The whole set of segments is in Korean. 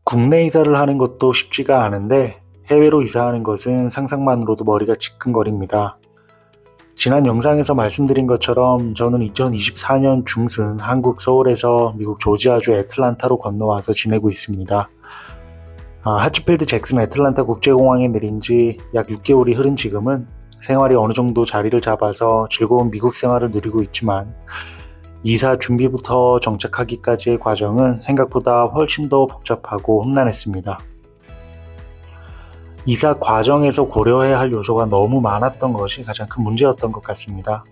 국내 이사를 하는 것도 쉽지가 않은데 해외로 이사하는 것은 상상만으로도 머리가 지끈거립니다. 지난 영상에서 말씀드린 것처럼 저는 2024년 중순 한국 서울에서 미국 조지아주 애틀란타로 건너와서 지내고 있습니다. 하츠필드 잭슨 애틀란타 국제공항에 내린 지 약 6개월이 흐른 지금은 생활이 어느 정도 자리를 잡아서 즐거운 미국 생활을 누리고 있지만 이사 준비부터 정착하기까지의 과정은 생각보다 훨씬 더 복잡하고 험난했습니다. 이사 과정에서 고려해야 할 요소가 너무 많았던 것이 가장 큰 문제였던 것 같습니다.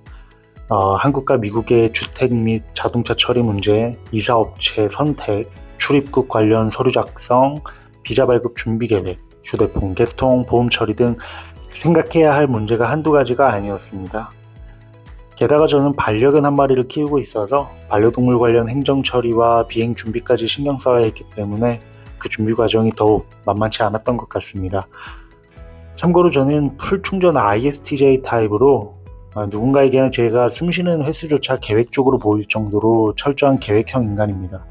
한국과 미국의 주택 및 자동차 처리 문제, 이사업체 선택, 출입국 관련 서류 작성, 비자 발급 준비 계획, 휴대폰 개통, 보험 처리 등 생각해야 할 문제가 한두 가지가 아니었습니다. 게다가 저는 반려견 한 마리를 키우고 있어서 반려동물 관련 행정 처리와 비행 준비까지 신경 써야 했기 때문에 그 준비 과정이 더욱 만만치 않았던 것 같습니다. 참고로 저는 풀 충전 ISTJ 타입으로 누군가에게는 제가 숨쉬는 횟수조차 계획적으로 보일 정도로 철저한 계획형 인간입니다.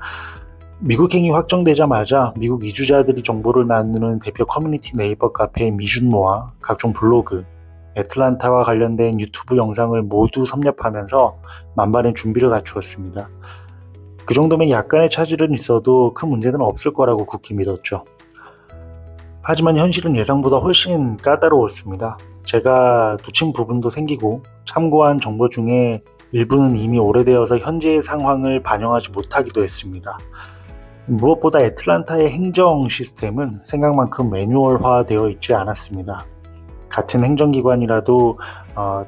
미국행이 확정되자마자 미국 이주자들이 정보를 나누는 대표 커뮤니티 네이버 카페 미준모와 각종 블로그, 애틀란타와 관련된 유튜브 영상을 모두 섭렵하면서 만반의 준비를 갖추었습니다. 그 정도면 약간의 차질은 있어도 큰 문제는 없을 거라고 굳게 믿었죠. 하지만 현실은 예상보다 훨씬 까다로웠습니다. 제가 놓친 부분도 생기고 참고한 정보 중에 일부는 이미 오래되어서 현재의 상황을 반영하지 못하기도 했습니다. 무엇보다 애틀란타의 행정 시스템은 생각만큼 매뉴얼화되어 있지 않았습니다. 같은 행정기관이라도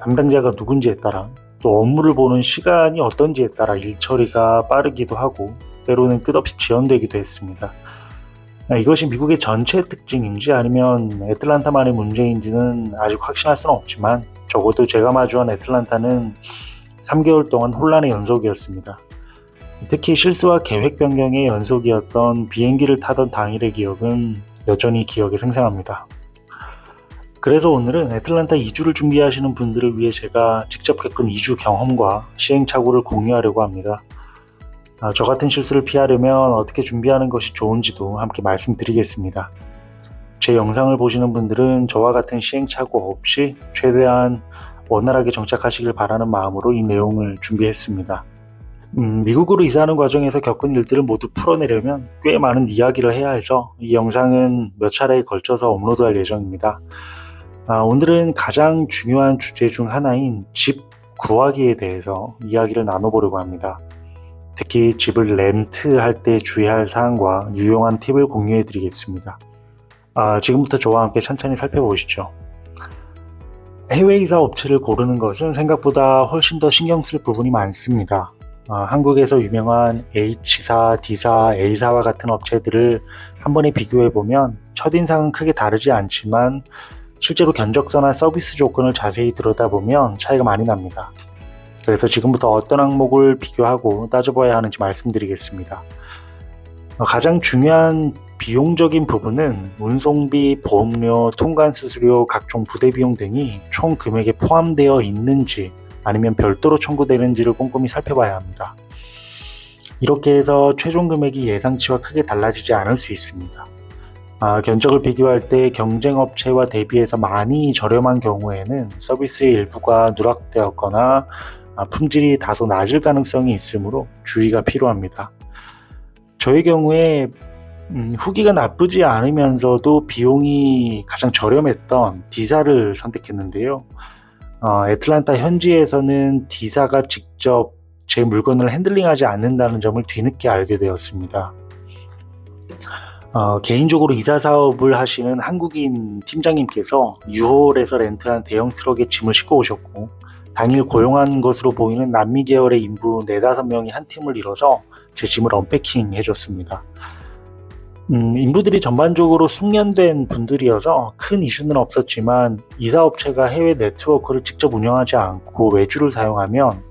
담당자가 누군지에 따라 또 업무를 보는 시간이 어떤지에 따라 일 처리가 빠르기도 하고 때로는 끝없이 지연되기도 했습니다. 이것이 미국의 전체 특징인지 아니면 애틀란타만의 문제인지는 아직 확신할 수는 없지만 적어도 제가 마주한 애틀란타는 3개월 동안 혼란의 연속이었습니다. 특히 실수와 계획 변경의 연속이었던 비행기를 타던 당일의 기억은 여전히 기억에 생생합니다. 그래서 오늘은 애틀란타 이주를 준비하시는 분들을 위해 제가 직접 겪은 이주 경험과 시행착오를 공유하려고 합니다. 저 같은 실수를 피하려면 어떻게 준비하는 것이 좋은지도 함께 말씀드리겠습니다. 제 영상을 보시는 분들은 저와 같은 시행착오 없이 최대한 원활하게 정착하시길 바라는 마음으로 이 내용을 준비했습니다. 미국으로 이사하는 과정에서 겪은 일들을 모두 풀어내려면 꽤 많은 이야기를 해야 해서 이 영상은 몇 차례에 걸쳐서 업로드할 예정입니다. 오늘은 가장 중요한 주제 중 하나인 집 구하기에 대해서 이야기를 나눠보려고 합니다. 특히 집을 렌트할 때 주의할 사항과 유용한 팁을 공유해 드리겠습니다. 지금부터 저와 함께 천천히 살펴보시죠. 해외 이사 업체를 고르는 것은 생각보다 훨씬 더 신경 쓸 부분이 많습니다. 한국에서 유명한 H사, D사, A사와 같은 업체들을 한 번에 비교해보면 첫인상은 크게 다르지 않지만 실제로 견적서나 서비스 조건을 자세히 들여다보면 차이가 많이 납니다. 그래서 지금부터 어떤 항목을 비교하고 따져봐야 하는지 말씀드리겠습니다. 가장 중요한 비용적인 부분은 운송비, 보험료, 통관수수료, 각종 부대비용 등이 총 금액에 포함되어 있는지 아니면 별도로 청구되는지를 꼼꼼히 살펴봐야 합니다. 이렇게 해서 최종 금액이 예상치와 크게 달라지지 않을 수 있습니다. 견적을 비교할 때 경쟁업체와 대비해서 많이 저렴한 경우에는 서비스의 일부가 누락되었거나 품질이 다소 낮을 가능성이 있으므로 주의가 필요합니다. 저의 경우에 후기가 나쁘지 않으면서도 비용이 가장 저렴했던 D사를 선택했는데요. 애틀란타 현지에서는 D사가 직접 제 물건을 핸들링하지 않는다는 점을 뒤늦게 알게 되었습니다. 개인적으로 이사 사업을 하시는 한국인 팀장님께서 U-Haul에서 렌트한 대형 트럭에 짐을 싣고 오셨고 당일 고용한 것으로 보이는 남미 계열의 인부 4-5명이 한 팀을 이뤄서 제 짐을 언패킹 해줬습니다. 인부들이 전반적으로 숙련된 분들이어서 큰 이슈는 없었지만 이사업체가 해외 네트워크를 직접 운영하지 않고 외주를 사용하면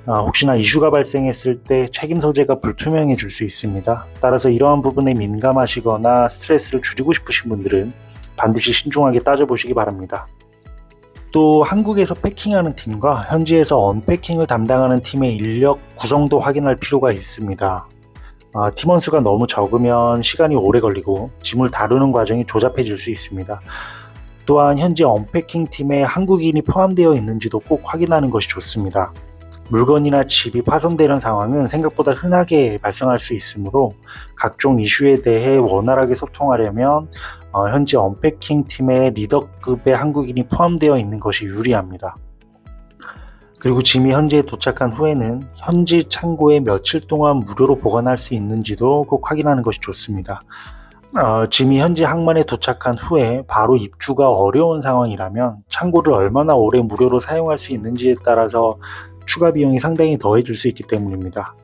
혹시나 이슈가 발생했을 때 책임 소재가 불투명해질 수 있습니다. 따라서 이러한 부분에 민감하시거나 스트레스를 줄이고 싶으신 분들은 반드시 신중하게 따져보시기 바랍니다. 또 한국에서 패킹하는 팀과 현지에서 언패킹을 담당하는 팀의 인력 구성도 확인할 필요가 있습니다. 팀원 수가 너무 적으면 시간이 오래 걸리고 짐을 다루는 과정이 조잡해질 수 있습니다. 또한 현재 언패킹 팀에 한국인이 포함되어 있는지도 꼭 확인하는 것이 좋습니다. 물건이나 집이 파손되는 상황은 생각보다 흔하게 발생할 수 있으므로 각종 이슈에 대해 원활하게 소통하려면 현재 언패킹 팀의 리더급의 한국인이 포함되어 있는 것이 유리합니다. 그리고 짐이 현지에 도착한 후에는 현지 창고에 며칠 동안 무료로 보관할 수 있는지도 꼭 확인하는 것이 좋습니다. 짐이 현지 항만에 도착한 후에 바로 입주가 어려운 상황이라면 창고를 얼마나 오래 무료로 사용할 수 있는지에 따라서 추가 비용이 상당히 더해질 수 있기 때문입니다.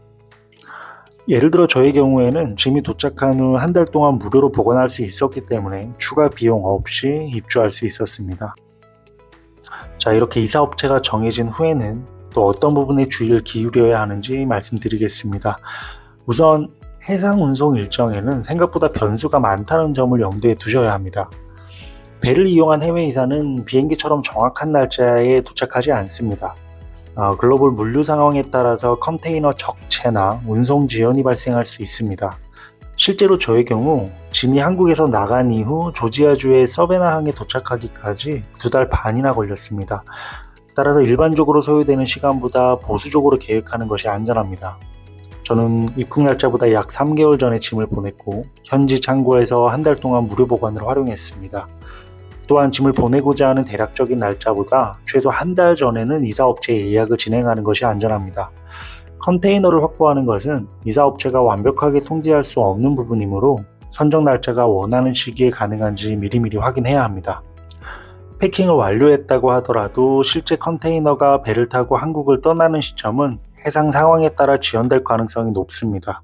예를 들어 저의 경우에는 짐이 도착한 후 한 달 동안 무료로 보관할 수 있었기 때문에 추가 비용 없이 입주할 수 있었습니다. 자, 이렇게 이사업체가 정해진 후에는 또 어떤 부분에 주의를 기울여야 하는지 말씀드리겠습니다. 우선 해상 운송 일정에는 생각보다 변수가 많다는 점을 염두에 두셔야 합니다. 배를 이용한 해외 이사는 비행기처럼 정확한 날짜에 도착하지 않습니다. 글로벌 물류 상황에 따라서 컨테이너 적체나 운송 지연이 발생할 수 있습니다. 실제로 저의 경우 짐이 한국에서 나간 이후 조지아주의 서베나항에 도착하기까지 2달 반이나 걸렸습니다. 따라서 일반적으로 소요되는 시간보다 보수적으로 계획하는 것이 안전합니다. 저는 입국 날짜보다 약 3개월 전에 짐을 보냈고 현지 창고에서 한 달 동안 무료 보관을 활용했습니다. 또한 짐을 보내고자 하는 대략적인 날짜보다 최소 한 달 전에는 이사업체에 예약을 진행하는 것이 안전합니다. 컨테이너를 확보하는 것은 이사업체가 완벽하게 통제할 수 없는 부분이므로 선정 날짜가 원하는 시기에 가능한지 미리미리 확인해야 합니다. 패킹을 완료했다고 하더라도 실제 컨테이너가 배를 타고 한국을 떠나는 시점은 해상 상황에 따라 지연될 가능성이 높습니다.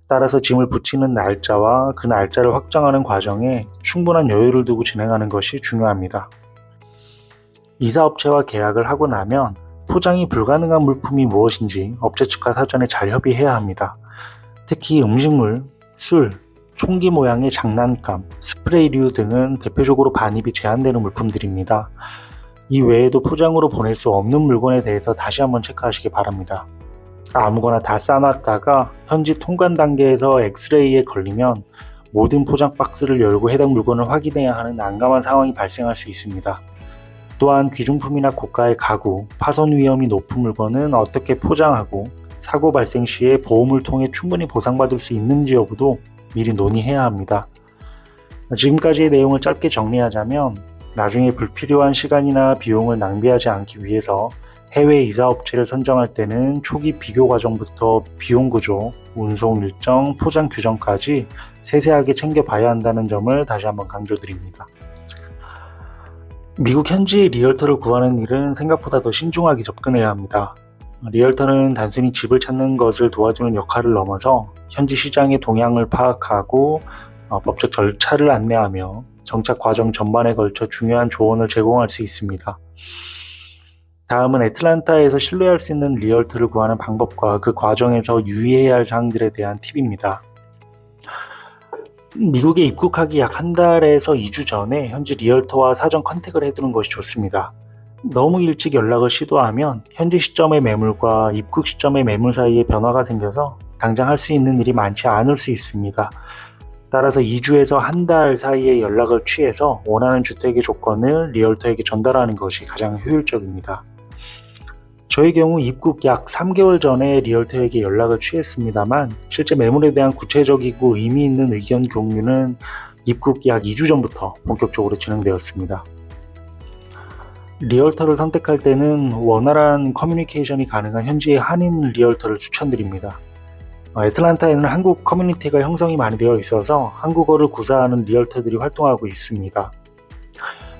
따라서 짐을 붙이는 날짜와 그 날짜를 확정하는 과정에 충분한 여유를 두고 진행하는 것이 중요합니다. 이사업체와 계약을 하고 나면 포장이 불가능한 물품이 무엇인지 업체 측과 사전에 잘 협의해야 합니다. 특히 음식물, 술, 총기 모양의 장난감, 스프레이류 등은 대표적으로 반입이 제한되는 물품들입니다. 이 외에도 포장으로 보낼 수 없는 물건에 대해서 다시 한번 체크하시기 바랍니다. 아무거나 다 싸놨다가 현지 통관 단계에서 엑스레이에 걸리면 모든 포장 박스를 열고 해당 물건을 확인해야 하는 난감한 상황이 발생할 수 있습니다. 또한 귀중품이나 고가의 가구, 파손 위험이 높은 물건은 어떻게 포장하고 사고 발생 시에 보험을 통해 충분히 보상받을 수 있는지 여부도 미리 논의해야 합니다. 지금까지의 내용을 짧게 정리하자면 나중에 불필요한 시간이나 비용을 낭비하지 않기 위해서 해외 이사업체를 선정할 때는 초기 비교 과정부터 비용 구조, 운송 일정, 포장 규정까지 세세하게 챙겨봐야 한다는 점을 다시 한번 강조드립니다. 미국 현지의 리얼터를 구하는 일은 생각보다 더 신중하게 접근해야 합니다. 리얼터는 단순히 집을 찾는 것을 도와주는 역할을 넘어서 현지 시장의 동향을 파악하고 법적 절차를 안내하며 정착 과정 전반에 걸쳐 중요한 조언을 제공할 수 있습니다. 다음은 애틀랜타에서 신뢰할 수 있는 리얼터를 구하는 방법과 그 과정에서 유의해야 할 사항들에 대한 팁입니다. 미국에 입국하기 약 한 달에서 2주 전에 현지 리얼터와 사전 컨택을 해두는 것이 좋습니다. 너무 일찍 연락을 시도하면 현지 시점의 매물과 입국 시점의 매물 사이에 변화가 생겨서 당장 할 수 있는 일이 많지 않을 수 있습니다. 따라서 2주에서 한 달 사이에 연락을 취해서 원하는 주택의 조건을 리얼터에게 전달하는 것이 가장 효율적입니다. 저의 경우 입국 약 3개월 전에 리얼터에게 연락을 취했습니다만 실제 매물에 대한 구체적이고 의미 있는 의견 공유는 입국 약 2주 전부터 본격적으로 진행되었습니다. 리얼터를 선택할 때는 원활한 커뮤니케이션이 가능한 현지의 한인 리얼터를 추천드립니다. 애틀랜타에는 한국 커뮤니티가 형성이 많이 되어 있어서 한국어를 구사하는 리얼터들이 활동하고 있습니다.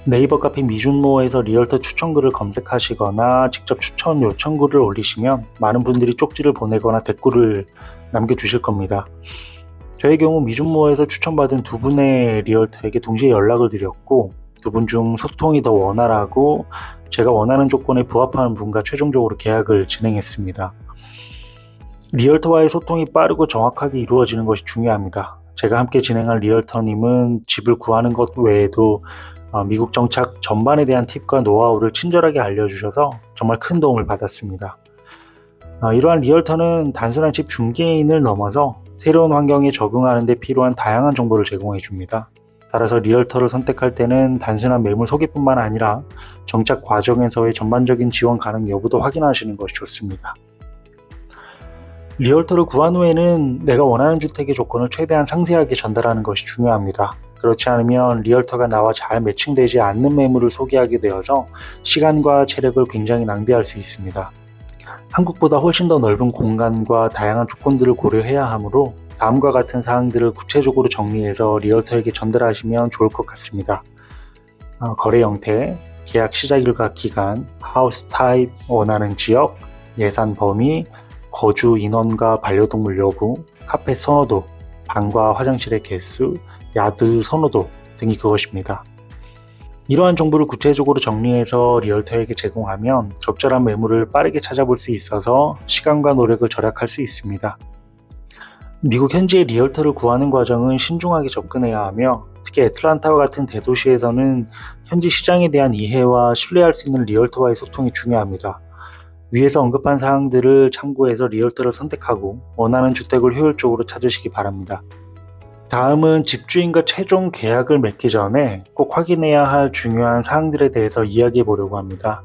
네이버 카페 미준모에서 리얼터 추천글을 검색하시거나 직접 추천 요청글을 올리시면 많은 분들이 쪽지를 보내거나 댓글을 남겨주실 겁니다. 저의 경우 미준모에서 추천받은 2분의 리얼터에게 동시에 연락을 드렸고 2분 중 소통이 더 원활하고 제가 원하는 조건에 부합하는 분과 최종적으로 계약을 진행했습니다. 리얼터와의 소통이 빠르고 정확하게 이루어지는 것이 중요합니다. 제가 함께 진행한 리얼터님은 집을 구하는 것 외에도 미국 정착 전반에 대한 팁과 노하우를 친절하게 알려주셔서 정말 큰 도움을 받았습니다. 이러한 리얼터는 단순한 집 중개인을 넘어서 새로운 환경에 적응하는 데 필요한 다양한 정보를 제공해 줍니다. 따라서 리얼터를 선택할 때는 단순한 매물 소개뿐만 아니라 정착 과정에서의 전반적인 지원 가능 여부도 확인하시는 것이 좋습니다. 리얼터를 구한 후에는 내가 원하는 주택의 조건을 최대한 상세하게 전달하는 것이 중요합니다. 그렇지 않으면 리얼터가 나와 잘 매칭되지 않는 매물을 소개하게 되어서 시간과 체력을 굉장히 낭비할 수 있습니다. 한국보다 훨씬 더 넓은 공간과 다양한 조건들을 고려해야 하므로 다음과 같은 사항들을 구체적으로 정리해서 리얼터에게 전달하시면 좋을 것 같습니다. 거래 형태, 계약 시작일과 기간, 하우스 타입, 원하는 지역, 예산 범위, 거주 인원과 반려동물 여부, 카페 선호도, 방과 화장실의 개수, 야드 선호도 등이 그것입니다. 이러한 정보를 구체적으로 정리해서 리얼터에게 제공하면 적절한 매물을 빠르게 찾아볼 수 있어서 시간과 노력을 절약할 수 있습니다. 미국 현지의 리얼터를 구하는 과정은 신중하게 접근해야 하며 특히 애틀란타와 같은 대도시에서는 현지 시장에 대한 이해와 신뢰할 수 있는 리얼터와의 소통이 중요합니다. 위에서 언급한 사항들을 참고해서 리얼터를 선택하고 원하는 주택을 효율적으로 찾으시기 바랍니다. 다음은 집주인과 최종 계약을 맺기 전에 꼭 확인해야 할 중요한 사항들에 대해서 이야기해 보려고 합니다.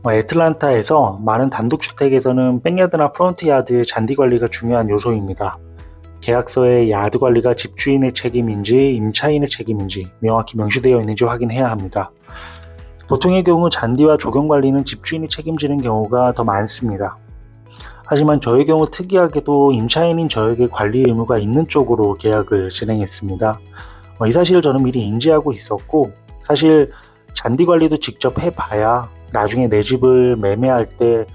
애틀란타에서 많은 단독주택에서는 백야드나 프론트야드의 잔디 관리가 중요한 요소입니다. 계약서에 야드 관리가 집주인의 책임인지 임차인의 책임인지 명확히 명시되어 있는지 확인해야 합니다. 보통의 경우 잔디와 조경 관리는 집주인이 책임지는 경우가 더 많습니다. 하지만 저의 경우 특이하게도 임차인인 저에게 관리 의무가 있는 쪽으로 계약을 진행했습니다. 이 사실을 저는 미리 인지하고 있었고 사실 잔디 관리도 직접 해봐야 나중에 내 집을 매매할 때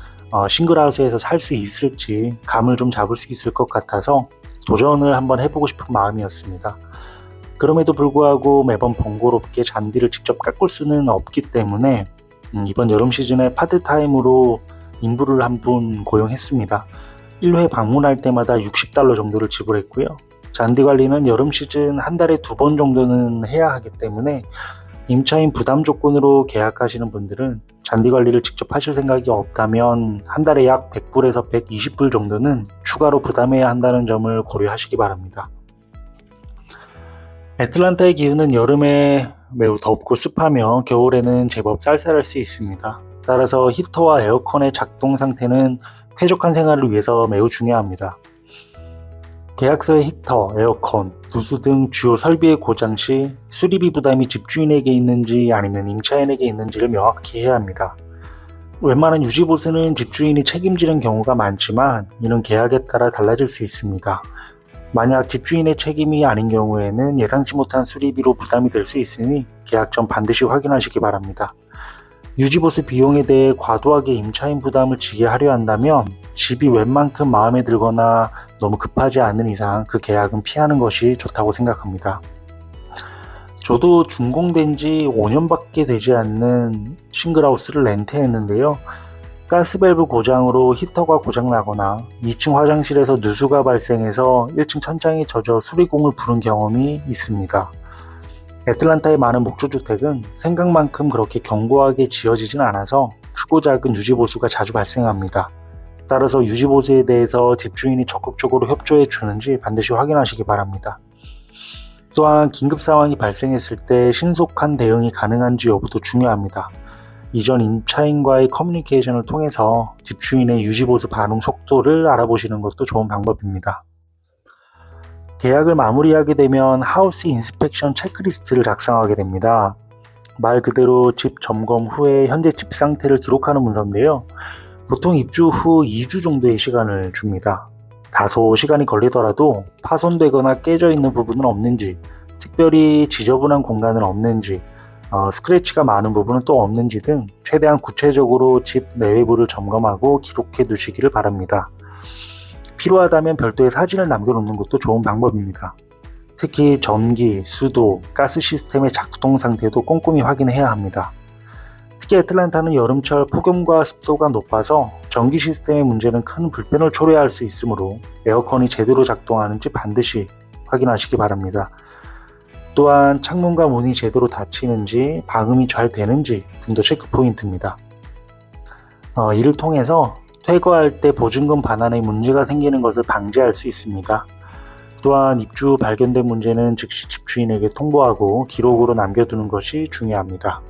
싱글하우스에서 살 수 있을지 감을 좀 잡을 수 있을 것 같아서 도전을 한번 해보고 싶은 마음이었습니다. 그럼에도 불구하고 매번 번거롭게 잔디를 직접 깎을 수는 없기 때문에 이번 여름 시즌에 파트타임으로 인부를 한 분 고용했습니다. 1회 방문할 때마다 $60 정도를 지불했고요. 잔디 관리는 여름 시즌 한 달에 2번 정도는 해야 하기 때문에 임차인 부담 조건으로 계약하시는 분들은 잔디 관리를 직접 하실 생각이 없다면 한 달에 약 100불에서 120불 정도는 추가로 부담해야 한다는 점을 고려하시기 바랍니다. 애틀란타의 기후는 여름에 매우 덥고 습하며 겨울에는 제법 쌀쌀할 수 있습니다. 따라서 히터와 에어컨의 작동 상태는 쾌적한 생활을 위해서 매우 중요합니다. 계약서의 히터, 에어컨, 누수 등 주요 설비의 고장 시 수리비 부담이 집주인에게 있는지 아니면 임차인에게 있는지를 명확히 해야 합니다. 웬만한 유지 보수는 집주인이 책임지는 경우가 많지만 이는 계약에 따라 달라질 수 있습니다. 만약 집주인의 책임이 아닌 경우에는 예상치 못한 수리비로 부담이 될 수 있으니 계약 전 반드시 확인하시기 바랍니다. 유지보수 비용에 대해 과도하게 임차인 부담을 지게 하려 한다면 집이 웬만큼 마음에 들거나 너무 급하지 않은 이상 그 계약은 피하는 것이 좋다고 생각합니다. 저도 준공된 지 5년밖에 되지 않는 싱글하우스를 렌트했는데요. 가스밸브 고장으로 히터가 고장나거나 2층 화장실에서 누수가 발생해서 1층 천장이 젖어 수리공을 부른 경험이 있습니다. 애틀란타의 많은 목조주택은 생각만큼 그렇게 견고하게 지어지진 않아서 크고 작은 유지보수가 자주 발생합니다. 따라서 유지보수에 대해서 집주인이 적극적으로 협조해 주는지 반드시 확인하시기 바랍니다. 또한 긴급 상황이 발생했을 때 신속한 대응이 가능한지 여부도 중요합니다. 이전 임차인과의 커뮤니케이션을 통해서 집주인의 유지보수 반응 속도를 알아보시는 것도 좋은 방법입니다. 계약을 마무리하게 되면 하우스 인스펙션 체크리스트를 작성하게 됩니다. 말 그대로 집 점검 후에 현재 집 상태를 기록하는 문서인데요. 보통 입주 후 2주 정도의 시간을 줍니다. 다소 시간이 걸리더라도 파손되거나 깨져 있는 부분은 없는지, 특별히 지저분한 공간은 없는지, 스크래치가 많은 부분은 또 없는지 등 최대한 구체적으로 집 내외부를 점검하고 기록해 두시기를 바랍니다. 필요하다면 별도의 사진을 남겨놓는 것도 좋은 방법입니다. 특히 전기, 수도, 가스 시스템의 작동 상태도 꼼꼼히 확인해야 합니다. 특히 애틀란타는 여름철 폭염과 습도가 높아서 전기 시스템의 문제는 큰 불편을 초래할 수 있으므로 에어컨이 제대로 작동하는지 반드시 확인하시기 바랍니다. 또한 창문과 문이 제대로 닫히는지 방음이 잘 되는지 등도 체크 포인트입니다. 이를 통해서 퇴거할 때 보증금 반환에 문제가 생기는 것을 방지할 수 있습니다. 또한 입주 후 발견된 문제는 즉시 집주인에게 통보하고 기록으로 남겨두는 것이 중요합니다.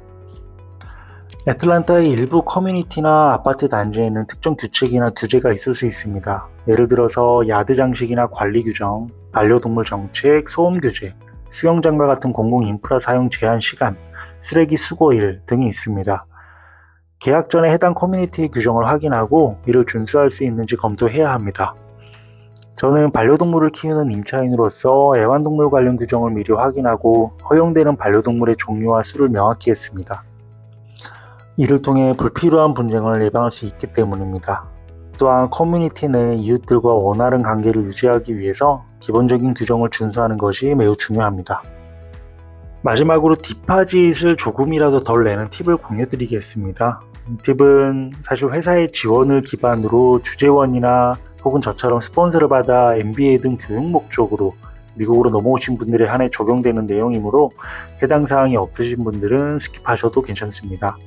애틀란타의 일부 커뮤니티나 아파트 단지에는 특정 규칙이나 규제가 있을 수 있습니다. 예를 들어서 야드 장식이나 관리 규정, 반려동물 정책, 소음 규제, 수영장과 같은 공공 인프라 사용 제한 시간, 쓰레기 수거일 등이 있습니다. 계약 전에 해당 커뮤니티의 규정을 확인하고 이를 준수할 수 있는지 검토해야 합니다. 저는 반려동물을 키우는 임차인으로서 애완동물 관련 규정을 미리 확인하고 허용되는 반려동물의 종류와 수를 명확히 했습니다. 이를 통해 불필요한 분쟁을 예방할 수 있기 때문입니다. 또한 커뮤니티 내 이웃들과 원활한 관계를 유지하기 위해서 기본적인 규정을 준수하는 것이 매우 중요합니다. 마지막으로 디파짓을 조금이라도 덜 내는 팁을 공유드리겠습니다. 팁은 사실 회사의 지원을 기반으로 주재원이나 혹은 저처럼 스폰서를 받아 MBA 등 교육 목적으로 미국으로 넘어오신 분들에 한해 적용되는 내용이므로 해당 사항이 없으신 분들은 스킵하셔도 괜찮습니다.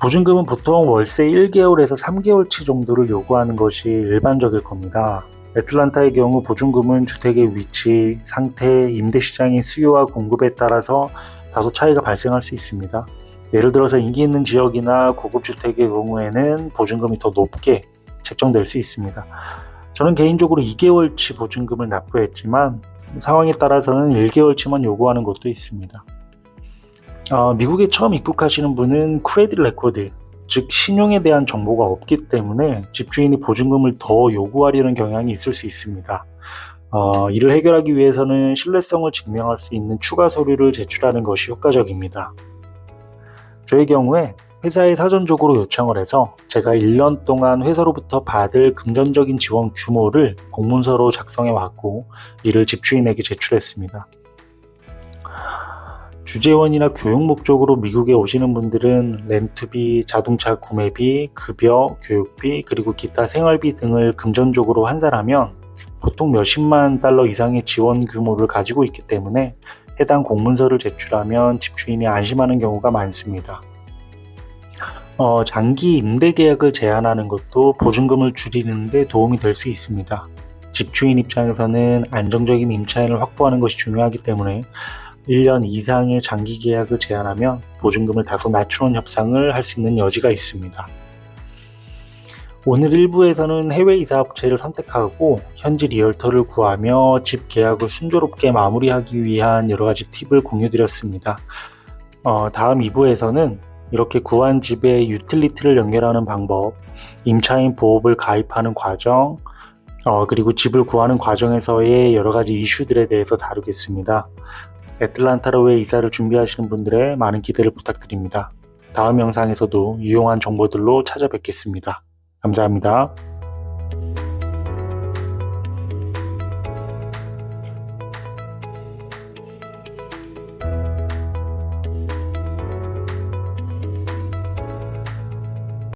보증금은 보통 월세 1개월에서 3개월치 정도를 요구하는 것이 일반적일 겁니다. 애틀란타의 경우 보증금은 주택의 위치, 상태, 임대시장의 수요와 공급에 따라서 다소 차이가 발생할 수 있습니다. 예를 들어서 인기 있는 지역이나 고급주택의 경우에는 보증금이 더 높게 책정될 수 있습니다. 저는 개인적으로 2개월치 보증금을 납부했지만 상황에 따라서는 1개월치만 요구하는 곳도 있습니다. 미국에 처음 입국하시는 분은 크레딧 레코드, 즉 신용에 대한 정보가 없기 때문에 집주인이 보증금을 더 요구하려는 경향이 있을 수 있습니다. 이를 해결하기 위해서는 신뢰성을 증명할 수 있는 추가 서류를 제출하는 것이 효과적입니다. 저의 경우에 회사에 사전적으로 요청을 해서 제가 1년 동안 회사로부터 받을 금전적인 지원 규모를 공문서로 작성해 왔고 이를 집주인에게 제출했습니다. 주재원이나 교육 목적으로 미국에 오시는 분들은 렌트비, 자동차 구매비, 급여, 교육비, 그리고 기타 생활비 등을 금전적으로 환산하면 보통 몇십만 달러 이상의 지원 규모를 가지고 있기 때문에 해당 공문서를 제출하면 집주인이 안심하는 경우가 많습니다. 장기 임대 계약을 제한하는 것도 보증금을 줄이는 데 도움이 될 수 있습니다. 집주인 입장에서는 안정적인 임차인을 확보하는 것이 중요하기 때문에 1년 이상의 장기 계약을 제한하면 보증금을 다소 낮추는 협상을 할 수 있는 여지가 있습니다. 오늘 1부에서는 해외 이사 업체를 선택하고 현지 리얼터를 구하며 집 계약을 순조롭게 마무리하기 위한 여러 가지 팁을 공유드렸습니다. 다음 2부에서는 이렇게 구한 집에 유틸리티를 연결하는 방법, 임차인 보험을 가입하는 과정, 그리고 집을 구하는 과정에서의 여러 가지 이슈들에 대해서 다루겠습니다. 애틀란타로의 이사를 준비하시는 분들의 많은 기대를 부탁드립니다. 다음 영상에서도 유용한 정보들로 찾아뵙겠습니다. 감사합니다.